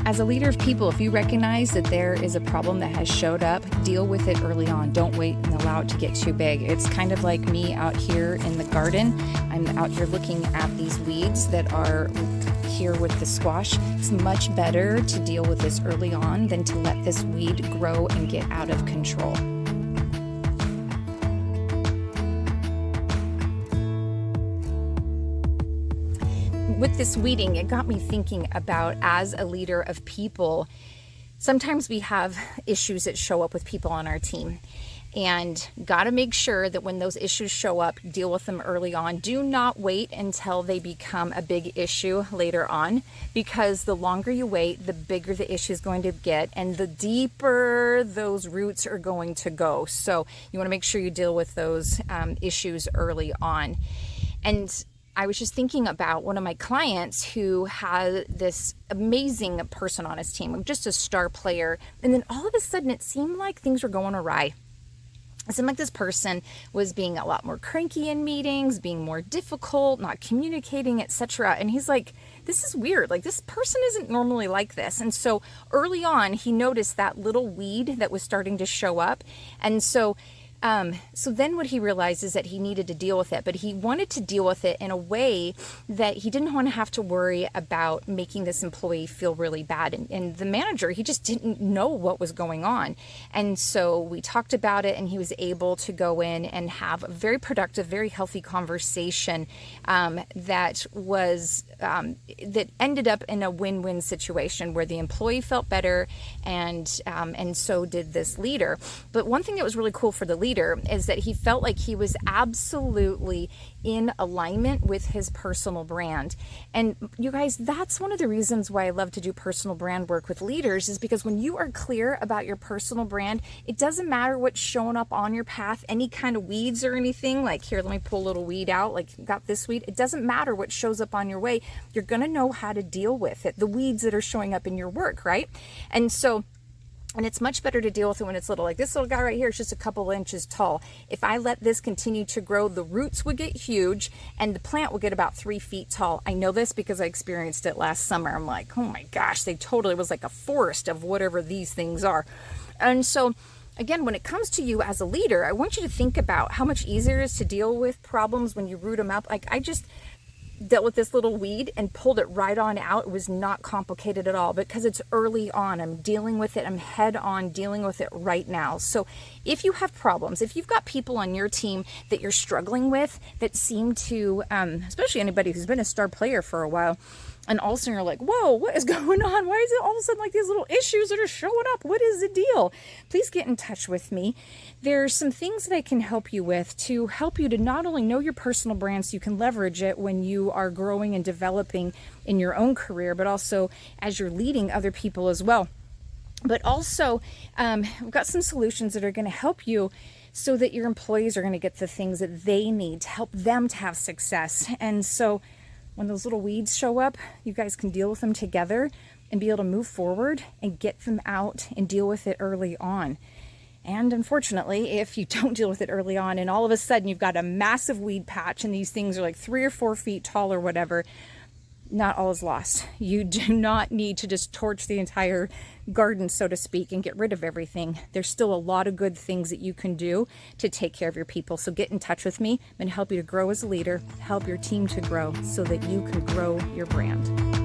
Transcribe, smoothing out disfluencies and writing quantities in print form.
As a leader of people, if you recognize that there is a problem that has showed up, deal with it early on. Don't wait and allow it to get too big. It's kind of like me out here in the garden. I'm out here looking at these weeds that are here with the squash. It's much better to deal with this early on than to let this weed grow and get out of control. With this weeding, it got me thinking about, as a leader of people, sometimes we have issues that show up with people on our team, and got to make sure that when those issues show up, deal with them early on. Do not wait until they become a big issue later on, because the longer you wait, the bigger the issue is going to get and the deeper those roots are going to go. So you want to make sure you deal with those issues early on. And I was just thinking about one of my clients who had this amazing person on his team, just a star player. And then all of a sudden it seemed like things were going awry. It seemed like this person was being a lot more cranky in meetings, being more difficult, not communicating, etc. And he's like, this is weird. Like, this person isn't normally like this. And so early on, he noticed that little weed that was starting to show up. And so then what he realized is that he needed to deal with it, but he wanted to deal with it in a way that he didn't want to have to worry about making this employee feel really bad. And the manager, he just didn't know what was going on. And so we talked about it, and he was able to go in and have a very productive, very healthy conversation that ended up in a win-win situation where the employee felt better, and so did this leader. But one thing that was really cool for the leader is that he felt like he was absolutely in alignment with his personal brand. And you guys, that's one of the reasons why I love to do personal brand work with leaders, is because when you are clear about your personal brand, it doesn't matter what's showing up on your path, any kind of weeds or anything. Like, here, let me pull a little weed out, like, got this weed. It doesn't matter what shows up on your way. You're going to know how to deal with it, the weeds that are showing up in your work, right? And it's much better to deal with it when it's little. Like, this little guy right here is just a couple inches tall. If I let this continue to grow, the roots would get huge and the plant will get about 3 feet tall. I know this because I experienced it last summer. I'm like, oh my gosh, it was like a forest of whatever these things are. And so again, when it comes to you as a leader, I want you to think about how much easier it is to deal with problems when you root them up. Like, I just dealt with this little weed and pulled it right on out. It was not complicated at all because it's early on. I'm dealing with it. I'm head on dealing with it right now. So if you have problems, if you've got people on your team that you're struggling with that seem to, especially anybody who's been a star player for a while, and all of a sudden you're like, whoa, what is going on? Why is it all of a sudden like these little issues that are showing up? What is the deal? Please get in touch with me. There's some things that I can help you with to help you to not only know your personal brand so you can leverage it when you are growing and developing in your own career, but also as you're leading other people as well. But also, we've got some solutions that are going to help you so that your employees are going to get the things that they need to help them to have success. And so when those little weeds show up, you guys can deal with them together and be able to move forward and get them out and deal with it early on. And unfortunately, if you don't deal with it early on and all of a sudden you've got a massive weed patch and these things are like 3 or 4 feet tall or whatever, not all is lost. You do not need to just torch the entire garden, so to speak, and get rid of everything. There's still a lot of good things that you can do to take care of your people. So get in touch with me. I'm going to help you to grow as a leader, help your team to grow so that you can grow your brand.